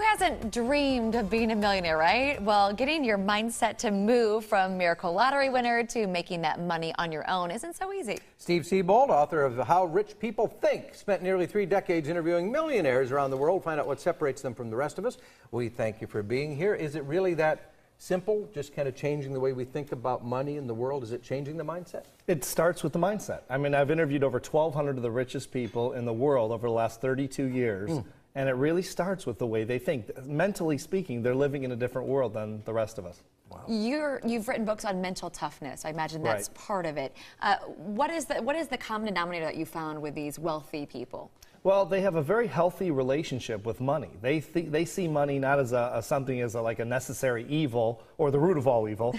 hasn't dreamed of being a millionaire, right? Well, getting your mindset to move from miracle lottery winner to making that money on your own isn't so easy. Steve Siebold, author of How Rich People Think, spent nearly 3 decades interviewing millionaires around the world, find out what separates them from the rest of us. We thank you for being here. Is it really that simple, just kind of changing the way we think about money in the world? Is it changing the mindset? It starts with the mindset. I mean, I've interviewed over 1,200 of the richest people in the world over the last 32 years. And it really starts with the way they think. Mentally speaking, they're living in a different world than the rest of us. Wow. You've written books on mental toughness. I imagine that's part of it. What is the common denominator that you found with these wealthy people? Well, they have a very healthy relationship with money. They see money not as something as like a necessary evil or the root of all evil.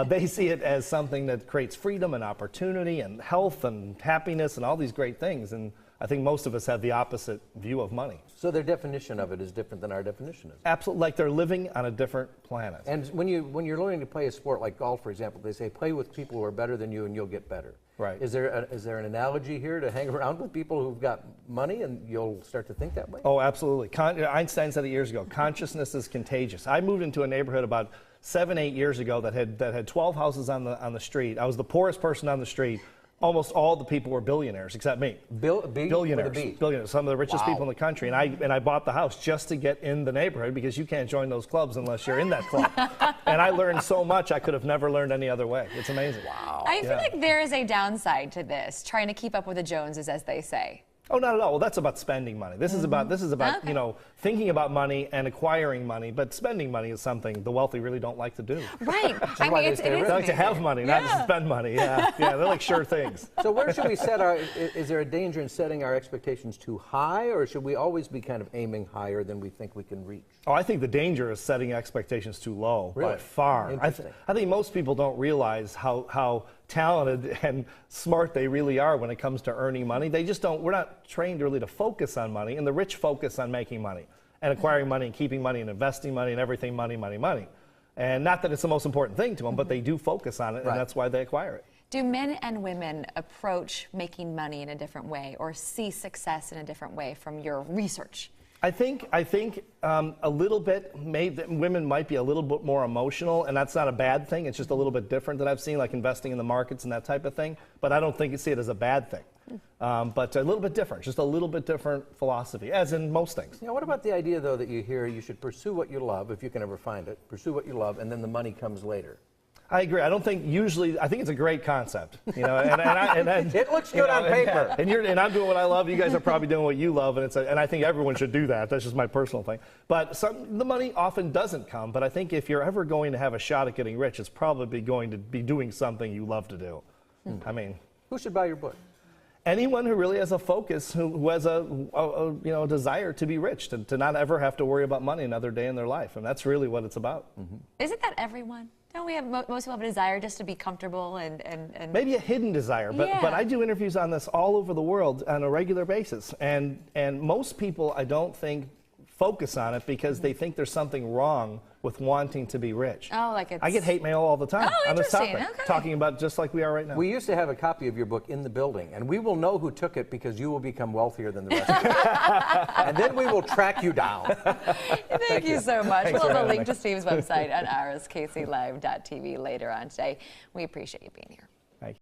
They see it as something that creates freedom and opportunity and health and happiness and all these great things. And I think most of us have the opposite view of money. So their definition of it is different than our definition is. Absolutely, like they're living on a different planet. And when you're learning to play a sport like golf, for example, they say play with people who are better than you and you'll get better. Right. Is there an analogy here to hang around with people who've got money and you'll start to think that way? Oh, absolutely. Einstein said it years ago, consciousness is contagious. I moved into a neighborhood about 7-8 years ago that had 12 houses on the street. I was the poorest person on the street. Almost all the people were billionaires except me. Billionaires. Billionaires. Some of the richest people in the country. And I bought the house just to get in the neighborhood because you can't join those clubs unless you're in that club. And I learned so much I could have never learned any other way. It's amazing. Wow. I feel like there is a downside to this, trying to keep up with the Joneses, as they say. Oh, not at all. Well, that's about spending money. This is about okay. You know, thinking about money and acquiring money, but spending money is something the wealthy really don't like to do. Right. I mean, they like to have money, not just spend money. Yeah, they're like sure things. So where should we set is there a danger in setting our expectations too high, or should we always be kind of aiming higher than we think we can reach? Oh, I think the danger is setting expectations too low, by far. I think most people don't realize how talented and smart they really are when it comes to earning money. They just don't, we're not trained really to focus on money, and the rich focus on making money and acquiring money and keeping money and investing money and everything money. And not that it's the most important thing to them, but they do focus on it, and that's why they acquire it. Do men and women approach making money in a different way or see success in a different way from your research? I think a little bit, women might be a little bit more emotional, and that's not a bad thing. It's just a little bit different that I've seen, like investing in the markets and that type of thing. But I don't think you see it as a bad thing. But a little bit different, just a little bit different philosophy, as in most things. What about the idea, though, that you hear you should pursue what you love, if you can ever find it, pursue what you love, and then the money comes later? I agree. I don't think usually. I think it's a great concept. You know, and it looks good on paper. And I'm doing what I love. You guys are probably doing what you love, and I think everyone should do that. That's just my personal thing. But the money often doesn't come. But I think if you're ever going to have a shot at getting rich, it's probably going to be doing something you love to do. I mean, who should buy your book? Anyone who really has a focus, who has a desire to be rich, to not ever have to worry about money another day in their life, and that's really what it's about. Isn't that everyone? Don't we have most people have a desire just to be comfortable and maybe a hidden desire, but I do interviews on this all over the world on a regular basis, and most people I don't think focus on it because they think there's something wrong with wanting to be rich. Oh, like it's... I get hate mail all the time on this topic, talking about just like we are right now. We used to have a copy of your book in the building, and we will know who took it because you will become wealthier than the rest of us. And then we will track you down. Thank you so much. We'll have a link to Steve's website at ours, kclive.tv later on today. We appreciate you being here.